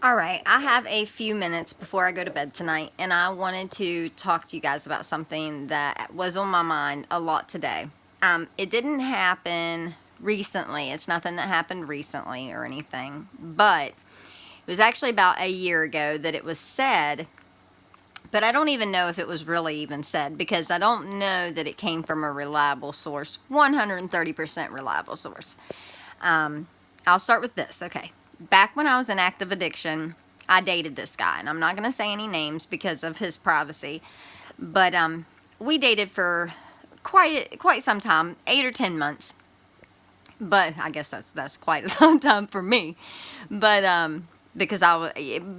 All right, I have a few minutes before I go to bed tonight, and I wanted to talk to you guys about something that was on my mind a lot today. It didn't happen recently. It's nothing that happened recently or anything, but it was actually about a year ago that it was said, but I don't even know if it was really even said because I don't know that it came from a reliable source, 130% reliable source. I'll start with this. Okay. Back when I was in active addiction, I dated this guy, and I'm not going to say any names because of his privacy, but we dated for quite some time, 8 or 10 months. But I guess that's quite a long time for me. But because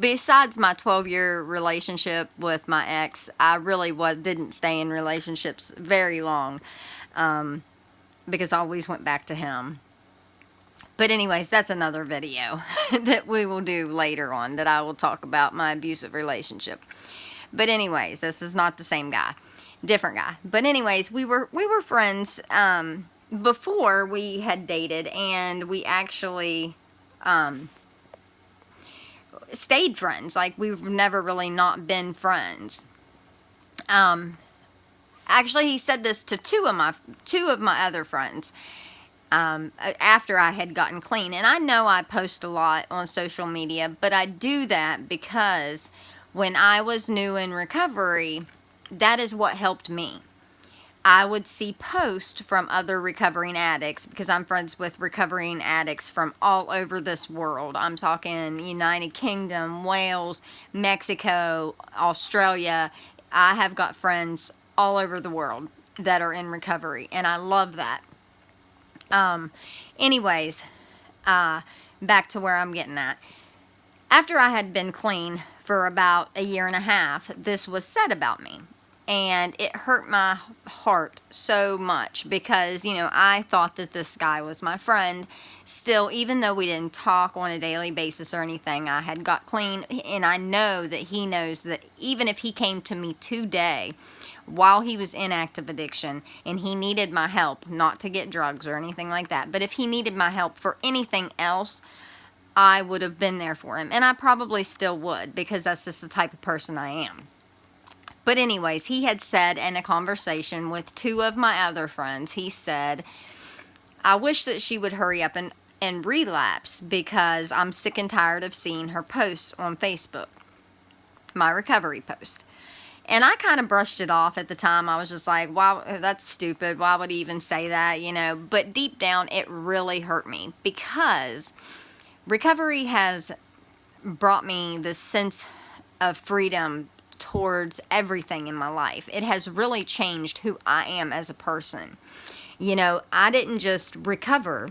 besides my 12-year relationship with my ex, I really didn't stay in relationships very long, because I always went back to him. But anyways, that's another video that we will do later on, that I will talk about my abusive relationship. But anyways, this is not the same guy. Different guy. But anyways, we were friends before we had dated, and we actually stayed friends. Like, we've never really not been friends. Actually, he said this to two of my other friends. After I had gotten clean. And I know I post a lot on social media, but I do that because when I was new in recovery, that is what helped me. I would see posts from other recovering addicts, because I'm friends with recovering addicts from all over this world. I'm talking United Kingdom, Wales, Mexico, Australia. I have got friends all over the world that are in recovery, and I love that. Anyways, back to where I'm getting at. After I had been clean for about a year and a half, this was said about me. And it hurt my heart so much because, I thought that this guy was my friend. Still, even though we didn't talk on a daily basis or anything, I had got clean. And I know that he knows that even if he came to me today while he was in active addiction and he needed my help, not to get drugs or anything like that, but if he needed my help for anything else, I would have been there for him. And I probably still would, because that's just the type of person I am. But anyways, he had said in a conversation with two of my other friends, he said, I wish that she would hurry up and relapse, because I'm sick and tired of seeing her posts on Facebook, my recovery post. And I kind of brushed it off at the time. I was just like, wow, that's stupid. Why would he even say that, But deep down, it really hurt me, because recovery has brought me this sense of freedom towards everything in my life. It has really changed who I am as a person. I didn't just recover.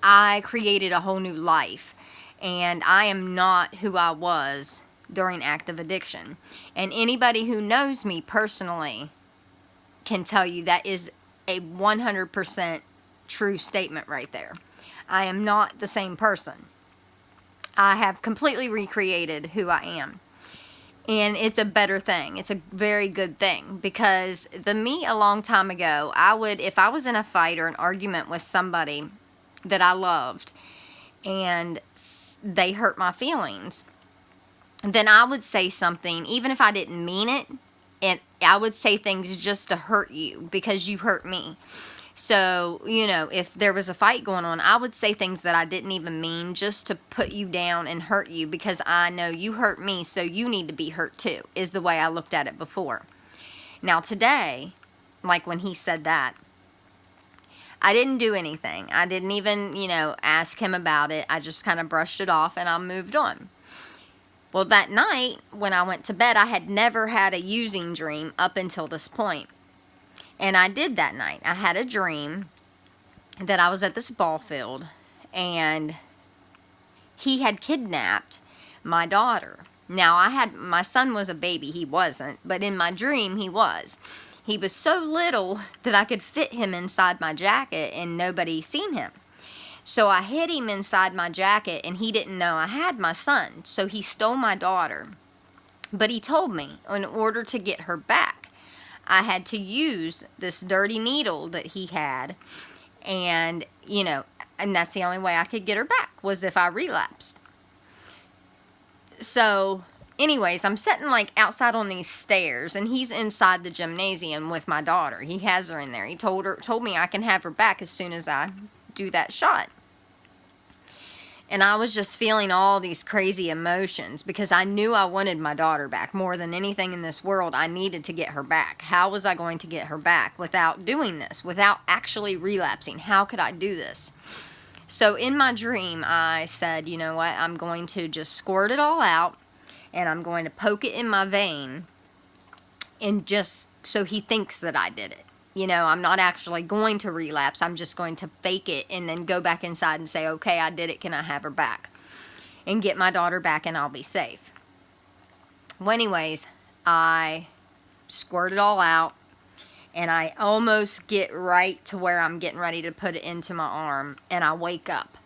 I created a whole new life. And I am not who I was during active addiction. And anybody who knows me personally can tell you that is a 100% true statement right there. I am not the same person. I have completely recreated who I am. And it's a better thing. It's a very good thing, because the me a long time ago, if I was in a fight or an argument with somebody that I loved and they hurt my feelings, then I would say something, even if I didn't mean it, and I would say things just to hurt you because you hurt me. So, if there was a fight going on, I would say things that I didn't even mean just to put you down and hurt you, because I know you hurt me, so you need to be hurt too, is the way I looked at it before. Now today, like when he said that, I didn't do anything. I didn't even, ask him about it. I just kind of brushed it off and I moved on. Well, that night when I went to bed, I had never had a using dream up until this point. And I did that night. I had a dream that I was at this ball field and he had kidnapped my daughter. Now, my son was a baby. He wasn't. But in my dream, he was. He was so little that I could fit him inside my jacket and nobody seen him. So I hid him inside my jacket, and he didn't know I had my son. So he stole my daughter. But he told me in order to get her back, I had to use this dirty needle that he had. And, and that's the only way I could get her back, was if I relapsed. So anyways, I'm sitting like outside on these stairs, and he's inside the gymnasium with my daughter. He has her in there. He told me I can have her back as soon as I do that shot. And I was just feeling all these crazy emotions because I knew I wanted my daughter back more than anything in this world. I needed to get her back. How was I going to get her back without doing this, without actually relapsing? How could I do this? So in my dream, I said, you know what, I'm going to just squirt it all out, and I'm going to poke it in my vein, and just so he thinks that I did it. You know, I'm not actually going to relapse. I'm just going to fake it and then go back inside and say, okay, I did it. Can I have her back? And get my daughter back, and I'll be safe. Well, anyways, I squirt it all out, and I almost get right to where I'm getting ready to put it into my arm, and I wake up.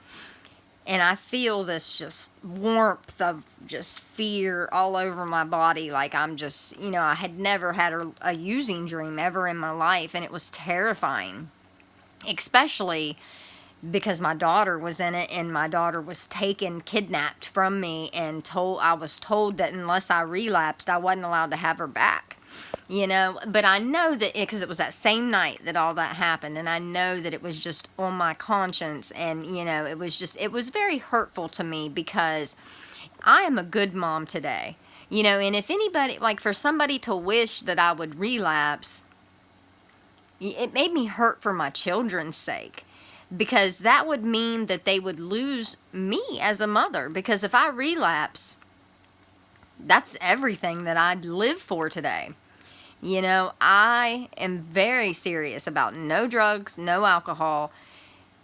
And I feel this just warmth of just fear all over my body. Like I'm just, you know, I had never had a using dream ever in my life. And it was terrifying. Especially because my daughter was in it, and my daughter was kidnapped from me, and I was told that unless I relapsed, I wasn't allowed to have her back. You know, but I know that because it was that same night that all that happened, and I know that it was just on my conscience, and, you know, it was very hurtful to me because I am a good mom today, you know, and if anybody, like for somebody to wish that I would relapse, it made me hurt for my children's sake, because that would mean that they would lose me as a mother, because if I relapse, that's everything that I'd live for today. You know, I am very serious about no drugs, no alcohol.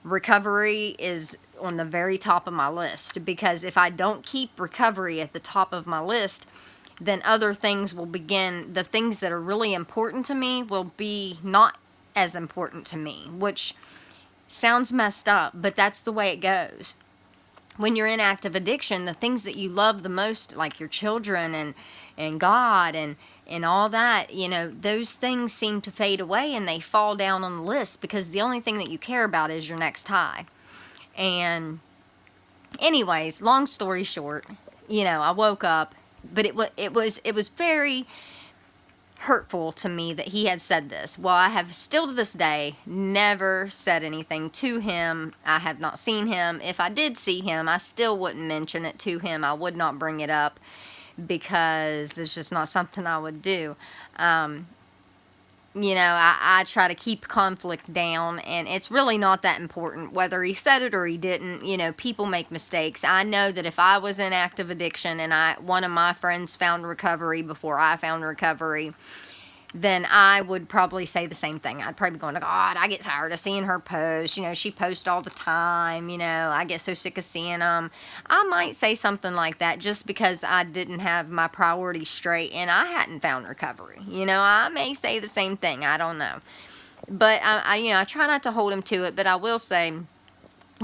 Recovery is on the very top of my list, because if I don't keep recovery at the top of my list, then other things will begin. The things that are really important to me will be not as important to me, which sounds messed up, but that's the way it goes. When you're in active addiction, the things that you love the most, like your children and God and all that, you know, those things seem to fade away, and they fall down on the list because the only thing that you care about is your next high. And anyways, long story short, you know, I woke up, but it was very hurtful to me that he had said this. Well, I have still to this day never said anything to him. I have not seen him. If I did see him, I still wouldn't mention it to him. I would not bring it up, because it's just not something I would do. You know, I try to keep conflict down, and it's really not that important whether he said it or he didn't. You know, people make mistakes. I know that if I was in active addiction and one of my friends found recovery before I found recovery, then I would probably say the same thing. I'd probably be going, God, I get tired of seeing her post. You know, she posts all the time. You know, I get so sick of seeing them. I might say something like that just because I didn't have my priorities straight and I hadn't found recovery. You know, I may say the same thing. I don't know. But, I try not to hold him to it. But I will say,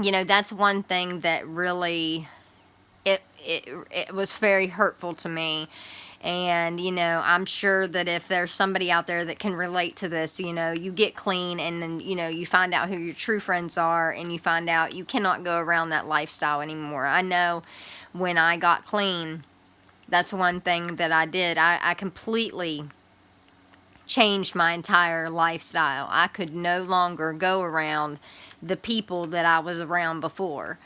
you know, that's one thing that really, it was very hurtful to me. And, you know, I'm sure that if there's somebody out there that can relate to this, you know, you get clean and then, you know, you find out who your true friends are, and you find out you cannot go around that lifestyle anymore. I know when I got clean, that's one thing that I did. I completely changed my entire lifestyle. I could no longer go around the people that I was around before.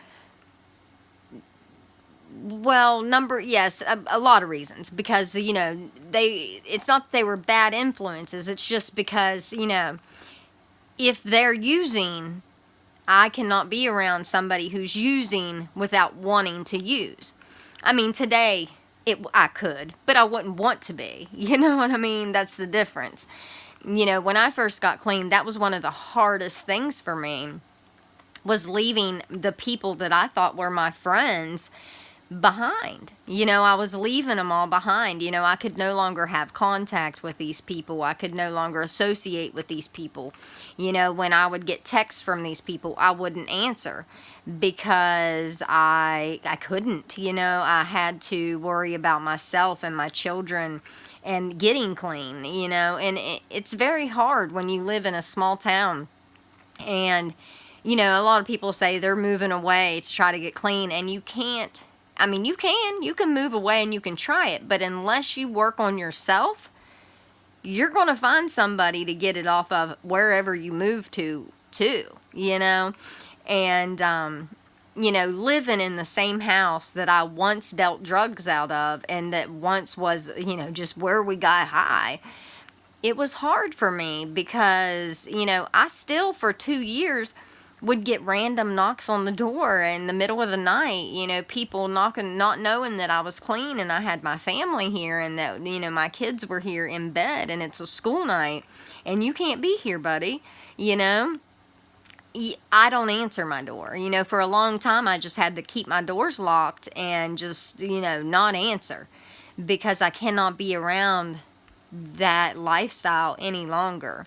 Well, yes, a lot of reasons, because, you know, it's not that they were bad influences, it's just because, you know, if they're using, I cannot be around somebody who's using without wanting to use. I mean, today, I could, but I wouldn't want to be, you know what I mean? That's the difference. You know, when I first got clean, that was one of the hardest things for me, was leaving the people that I thought were my friends behind. You know, I was leaving them all behind. You know, I could no longer have contact with these people. I could no longer associate with these people. You know, when I would get texts from these people, I wouldn't answer because I couldn't. You know, I had to worry about myself and my children and getting clean, you know, and it's very hard when you live in a small town. And, you know, a lot of people say they're moving away to try to get clean, and you can't I mean, you can move away and you can try it, but unless you work on yourself, you're going to find somebody to get it off of wherever you move to, too, you know? And, you know, living in the same house that I once dealt drugs out of, and that once was, you know, just where we got high, it was hard for me because, you know, I still for 2 years would get random knocks on the door in the middle of the night, you know, people knocking, not knowing that I was clean and I had my family here and that, you know, my kids were here in bed and it's a school night and you can't be here, buddy, you know. I don't answer my door. You know, for a long time, I just had to keep my doors locked and just, you know, not answer because I cannot be around that lifestyle any longer.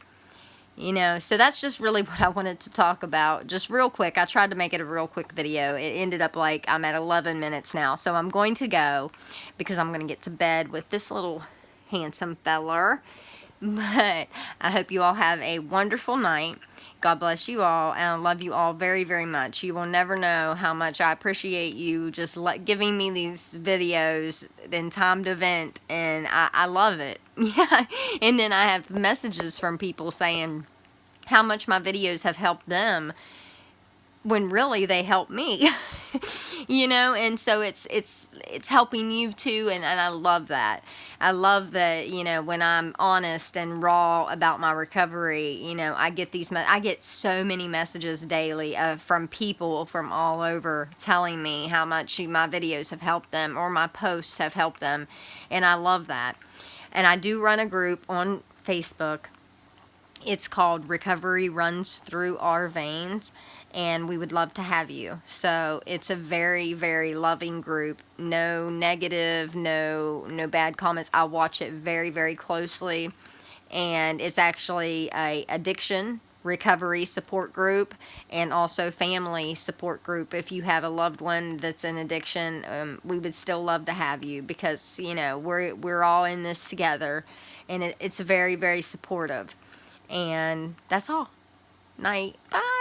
You know, so that's just really what I wanted to talk about. Just real quick. I tried to make it a real quick video. It ended up like I'm at 11 minutes now. So I'm going to go because I'm going to get to bed with this little handsome feller. But I hope you all have a wonderful night. God bless you all, and I love you all very, very much. You will never know how much I appreciate you just giving me these videos in time to vent, and I love it. Yeah, and then I have messages from people saying how much my videos have helped them when really they help me. You know, and so it's helping you too, and I love that. I love that, you know, when I'm honest and raw about my recovery, you know, I get I get so many messages daily from people from all over telling me how much my videos have helped them or my posts have helped them, and I love that. And I do run a group on Facebook. It's called Recovery Runs Through Our Veins, and we would love to have you. So it's a very, very loving group. No negative, no bad comments. I watch it very, very closely, and it's actually a addiction recovery support group and also family support group. If you have a loved one that's in addiction, we would still love to have you because, you know, we're all in this together, and it's very, very supportive. And that's all. Night. Bye.